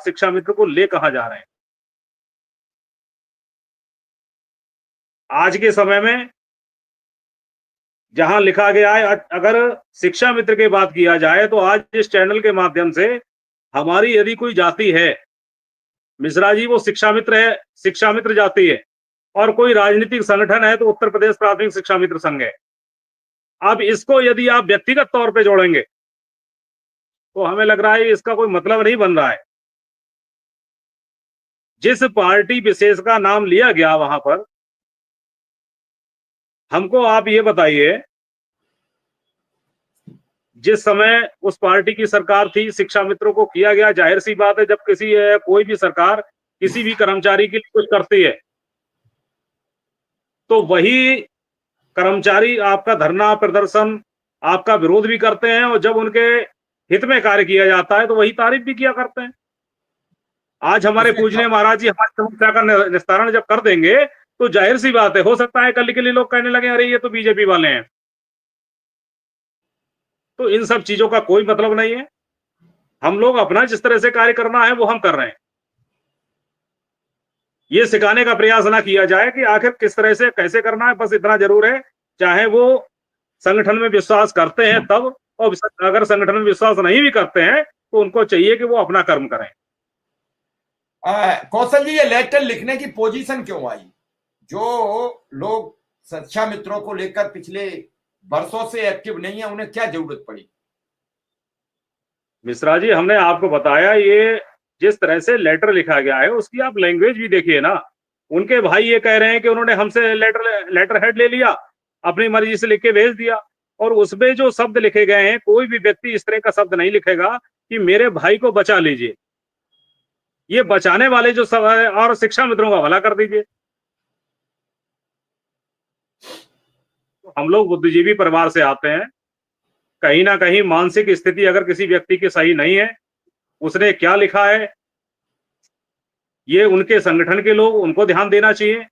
आप शिक्षा मित्र को ले कहां जा रहे हैं? आज के समय में जहां लिखा गया है, अगर शिक्षा मित्र की बात किया जाए तो आज इस चैनल के माध्यम से हमारी यदि कोई जाति है, मिश्रा जी, वो शिक्षा मित्र है, शिक्षा मित्र जाति है। और कोई राजनीतिक संगठन है तो उत्तर प्रदेश प्राथमिक शिक्षा मित्र संघ है। अब इसको यदि आप व्यक्तिगत तौर पे जोड़ेंगे तो हमें लग रहा है इसका कोई मतलब नहीं बन रहा है। जिस पार्टी विशेष का नाम लिया गया वहां पर, हमको आप ये बताइए, जिस समय उस पार्टी की सरकार थी, शिक्षा मित्रों को किया गया, जाहिर सी बात है जब कोई भी सरकार किसी भी कर्मचारी के लिए कुछ करती है तो वही कर्मचारी आपका धरना प्रदर्शन, आपका विरोध भी करते हैं, और जब उनके हित में कार्य किया जाता है तो वही तारीफ भी किया करते हैं। आज हमारे पूजनीय महाराज जी हमारी समस्या का निस्तारण जब कर देंगे तो जाहिर सी बात है, हो सकता है कल के लिए लोग कहने लगे अरे ये तो बीजेपी वाले हैं। तो इन सब चीजों का कोई मतलब नहीं है। हम लोग अपना जिस तरह से कार्य करना है वो हम कर रहे हैं। ये सिखाने का प्रयास ना किया जाए कि आखिर किस तरह से कैसे करना है। बस इतना जरूर है, चाहे वो संगठन में विश्वास करते हैं तब, और अगर संगठन में विश्वास नहीं भी करते हैं तो उनको चाहिए कि वो अपना कर्म करें। कौशल जी, ये लेटर लिखने की पोजीशन क्यों आई? जो लोग शिक्षा मित्रों को लेकर पिछले वर्षों से एक्टिव नहीं है, उन्हें क्या जरूरत पड़ी? मिश्रा जी, हमने आपको बताया, ये जिस तरह से लेटर लिखा गया है उसकी आप लैंग्वेज भी देखिए ना। उनके भाई ये कह रहे हैं कि उन्होंने हमसे लेटर हेड ले लिया, अपनी मर्जी से लिख के भेज दिया, और उसमें जो शब्द लिखे गए हैं, कोई भी व्यक्ति इस तरह का शब्द नहीं लिखेगा कि मेरे भाई को बचा लीजिए। ये बचाने वाले जो सब है, और शिक्षा मित्रों का भला कर दीजिए। तो हम लोग बुद्धिजीवी परिवार से आते हैं, कहीं ना कहीं मानसिक स्थिति अगर किसी व्यक्ति की सही नहीं है, उसने क्या लिखा है, ये उनके संगठन के लोग, उनको ध्यान देना चाहिए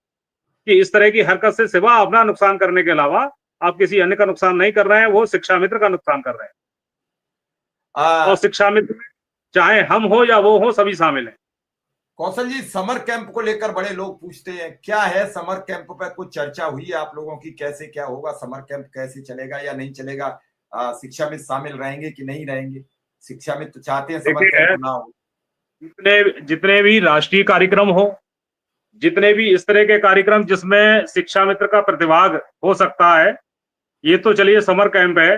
कि इस तरह की हरकत से सिवा अपना नुकसान करने के अलावा आप किसी अन्य का नुकसान नहीं कर रहे हैं, वो शिक्षा मित्र का नुकसान कर रहे हैं। और शिक्षा मित्र चाहे हम हो या वो हो, सभी शामिल हैं। कौशल जी, समर कैंप को लेकर बड़े लोग पूछते हैं, क्या है समर कैंप पर कुछ चर्चा हुई है आप लोगों की? कैसे क्या होगा समर कैंप, कैसे चलेगा या नहीं चलेगा? शिक्षा मित्र शामिल रहेंगे कि नहीं रहेंगे? शिक्षा मित्र चाहते हैं समर कैंप ना हो। जितने भी राष्ट्रीय कार्यक्रम हो, जितने भी इस तरह के कार्यक्रम जिसमें शिक्षा मित्र का प्रतिभाग हो सकता है, ये तो चलिए समर कैंप है।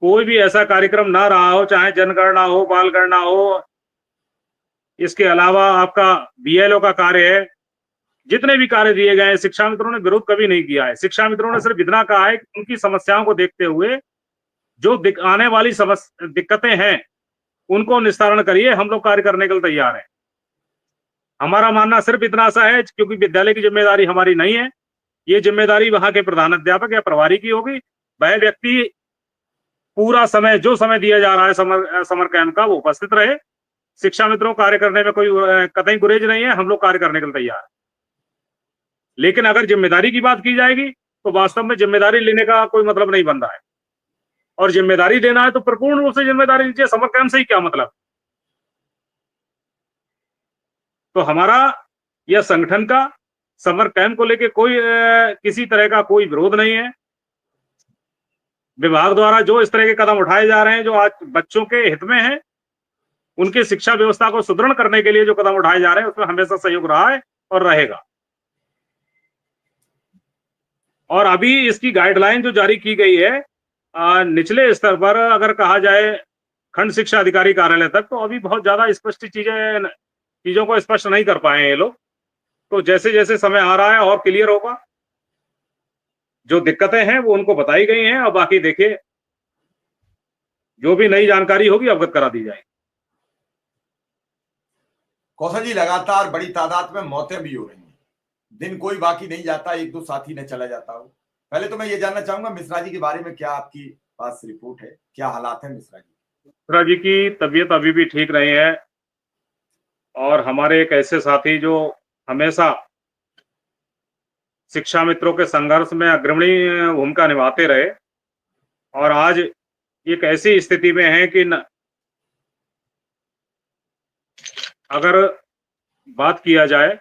कोई भी ऐसा कार्यक्रम ना रहा हो, चाहे जनगणना हो, बाल गणना हो, इसके अलावा आपका बीएलओ का कार्य है, जितने भी कार्य दिए गए हैं, शिक्षा मित्रों ने विरोध कभी नहीं किया है। शिक्षा मित्रों ने सिर्फ इतना कहा है कि उनकी समस्याओं को देखते हुए जो आने वाली दिक्कतें हैं उनको निस्तारण करिए, हम लोग कार्य करने के लिए तैयार हैं। हमारा मानना सिर्फ इतना सा है, क्योंकि विद्यालय की जिम्मेदारी हमारी नहीं है, ये जिम्मेदारी वहां के प्रधानाध्यापक या प्रभारी की होगी। वह व्यक्ति पूरा समय, जो समय दिया जा रहा है समर कैंप का, वो उपस्थित रहे। शिक्षा मित्रों को कार्य करने में कोई कतई गुरेज नहीं है, हम लोग कार्य करने के लिए तैयार हैं। लेकिन अगर जिम्मेदारी की बात की जाएगी तो वास्तव में जिम्मेदारी लेने का कोई मतलब नहीं बन रहा है, और जिम्मेदारी देना है तो पूर्ण रूप से जिम्मेदारी लीजिए। समर कैंप से ही क्या मतलब? तो हमारा यह संगठन का समर कैंप को लेकर कोई किसी तरह का कोई विरोध नहीं है। विभाग द्वारा जो इस तरह के कदम उठाए जा रहे हैं, जो आज बच्चों के हित में है, उनकी शिक्षा व्यवस्था को सुदृढ़ करने के लिए जो कदम उठाए जा रहे हैं, उसमें हमेशा सहयोग रहा है और रहेगा। और अभी इसकी गाइडलाइन जो जारी की गई है निचले स्तर पर, अगर कहा जाए खंड शिक्षा अधिकारी कार्यालय तक, तो अभी बहुत ज्यादा स्पष्ट चीजों को स्पष्ट नहीं कर पाए हैं ये लोग। तो जैसे जैसे समय आ रहा है और क्लियर होगा, जो दिक्कतें हैं वो उनको बताई गई हैं, और बाकी देखिए जो भी नई जानकारी होगी अवगत करा दी जाएगी। कौशल जी, लगातार बड़ी तादाद में मौतें भी हो रही हैं, दिन कोई बाकी नहीं जाता एक दो साथी ने चला जाता हो। पहले तो मैं ये जानना चाहूंगा मिश्रा जी के बारे में क्या आपकी पास रिपोर्ट है, क्या हालात है मिश्रा जी? मिश्रा जी की तबीयत अभी भी ठीक नहीं है, और हमारे एक ऐसे साथी जो हमेशा शिक्षा मित्रों के संघर्ष में अग्रणी भूमिका निभाते रहे, और आज एक ऐसी स्थिति में है कि अगर बात किया जाए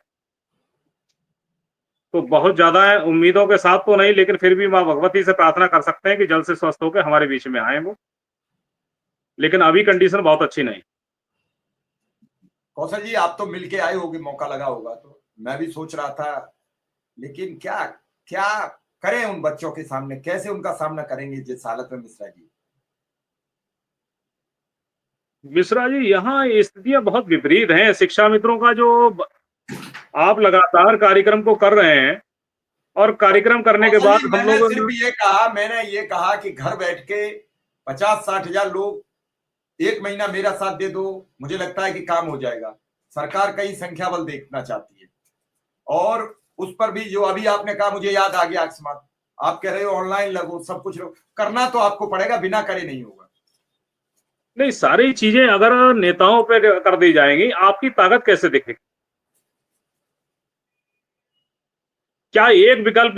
तो बहुत ज्यादा है, उम्मीदों के साथ तो नहीं, लेकिन फिर भी माँ भगवती से प्रार्थना कर सकते हैं कि जल्द से स्वस्थ होकर हमारे बीच में आए वो। लेकिन अभी कंडीशन बहुत अच्छी नहीं। कौशल जी, आप तो मिलके आए होगे, मौका लगा होगा, तो मैं भी सोच रहा था, लेकिन क्या क्या करें उन बच्चों के सामने, कैसे उनका सामना करेंगे जिस हालत में मिश्रा जी? मिश्रा जी, यहाँ स्थितियां बहुत विपरीत हैं। शिक्षा मित्रों का जो आप लगातार कार्यक्रम को कर रहे हैं और कार्यक्रम करने के कौशल बाद जी, हम लोग मैंने ये कहा कि घर बैठ के 50-60 हजार लोग एक महीना मेरा साथ दे दो, मुझे लगता है कि काम हो जाएगा। सरकार कहीं संख्या बल देखना चाहती है, और उस पर भी जो अभी आपने कहा, मुझे याद आ गया अकस्मात, आप कह रहे हो ऑनलाइन लगो, सब कुछ लगो, करना तो आपको पड़ेगा, बिना करे नहीं होगा। नहीं, सारी चीजें अगर नेताओं पे कर दी जाएंगी, आपकी ताकत कैसे दिखेगी? क्या एक विकल्प